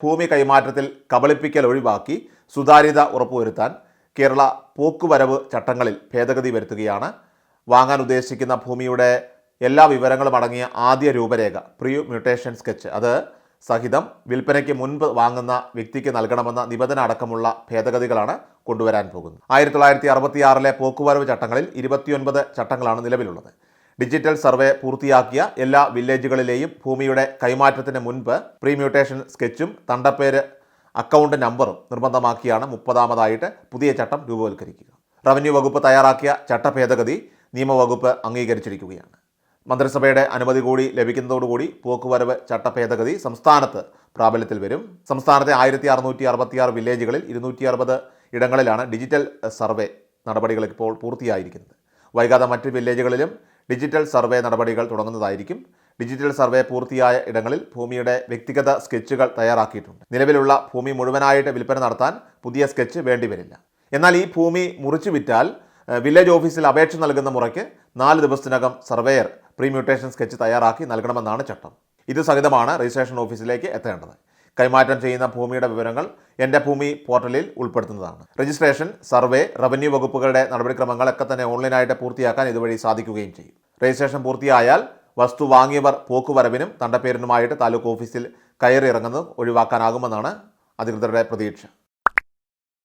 ഭൂമി കൈമാറ്റത്തിൽ കബളിപ്പിക്കൽ ഒഴിവാക്കി സുതാര്യത ഉറപ്പുവരുത്താൻ കേരള പോക്കുവരവ് ചട്ടങ്ങളിൽ ഭേദഗതി വരുത്തുകയാണ്. വാങ്ങാൻ ഉദ്ദേശിക്കുന്ന ഭൂമിയുടെ എല്ലാ വിവരങ്ങളും അടങ്ങിയ ആദ്യ രൂപരേഖ പ്രീ മ്യൂട്ടേഷൻ സ്കെച്ച് അത് സഹിതം വിൽപ്പനയ്ക്ക് മുൻപ് വാങ്ങുന്ന വ്യക്തിക്ക് നൽകണമെന്ന നിബന്ധന അടക്കമുള്ള ഭേദഗതികളാണ് കൊണ്ടുവരാൻ പോകുന്നത്. 1966 പോക്കുവരവ് ചട്ടങ്ങളിൽ 29 ചട്ടങ്ങളാണ് നിലവിലുള്ളത്. ഡിജിറ്റൽ സർവേ പൂർത്തിയാക്കിയ എല്ലാ വില്ലേജുകളിലെയും ഭൂമിയുടെ കൈമാറ്റത്തിന് മുൻപ് പ്രീ മ്യൂട്ടേഷൻ സ്കെച്ചും തണ്ടപ്പേര് അക്കൗണ്ട് നമ്പറും നിർബന്ധമാക്കിയാണ് 30ാമതായിട്ട് പുതിയ ചട്ടം രൂപവൽക്കരിക്കുക. റവന്യൂ വകുപ്പ് തയ്യാറാക്കിയ ചട്ടഭേദഗതി നിയമവകുപ്പ് അംഗീകരിച്ചിരിക്കുകയാണ്. മന്ത്രിസഭയുടെ അനുമതി കൂടി ലഭിക്കുന്നതോടുകൂടി പോക്കുവരവ് ചട്ടഭേദഗതി സംസ്ഥാനത്ത് പ്രാബല്യത്തിൽ വരും. സംസ്ഥാനത്തെ 1666 വില്ലേജുകളിൽ 260 ഇടങ്ങളിലാണ് ഡിജിറ്റൽ സർവേ നടപടികൾ ഇപ്പോൾ പൂർത്തിയായിരിക്കുന്നത്. വൈകാതെ മറ്റ് വില്ലേജുകളിലും ഡിജിറ്റൽ സർവേ നടപടികൾ തുടങ്ങുന്നതായിരിക്കും. ഡിജിറ്റൽ സർവേ പൂർത്തിയായ ഇടങ്ങളിൽ ഭൂമിയുടെ വ്യക്തിഗത സ്കെച്ചുകൾ തയ്യാറാക്കിയിട്ടുണ്ട്. നിലവിലുള്ള ഭൂമി മുഴുവനായിട്ട് വിൽപ്പന നടത്താൻ പുതിയ സ്കെച്ച് വേണ്ടിവരില്ല. എന്നാൽ ഈ ഭൂമി മുറിച്ചു വിറ്റാൽ വില്ലേജ് ഓഫീസിൽ അപേക്ഷ നൽകുന്ന മുറയ്ക്ക് 4 ദിവസത്തിനകം സർവേയർ പ്രീ മ്യൂട്ടേഷൻ സ്കെച്ച് തയ്യാറാക്കി നൽകണമെന്നാണ് ചട്ടം. ഇത് സഹിതമാണ് രജിസ്ട്രേഷൻ ഓഫീസിലേക്ക് എത്തേണ്ടത്. കൈമാറ്റം ചെയ്യുന്ന ഭൂമിയുടെ വിവരങ്ങൾ എൻ്റെ ഭൂമി പോർട്ടലിൽ ഉൾപ്പെടുത്തുന്നതാണ്. രജിസ്ട്രേഷൻ, സർവേ, റവന്യൂ വകുപ്പുകളുടെ നടപടിക്രമങ്ങളൊക്കെ തന്നെ ഓൺലൈനായിട്ട് പൂർത്തിയാക്കാൻ ഇതുവഴി സാധിക്കുകയും ചെയ്യും. രജിസ്ട്രേഷൻ പൂർത്തിയായാൽ വസ്തു വാങ്ങിയവർ പോക്കുവരവിനും തണ്ടപ്പേരിനുമായിട്ട് താലൂക്ക് ഓഫീസിൽ കയറി ഇറങ്ങുന്നത് ഒഴിവാക്കാനാകുമെന്നാണ് അധികൃതരുടെ പ്രതീക്ഷ.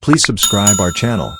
Please subscribe our channel.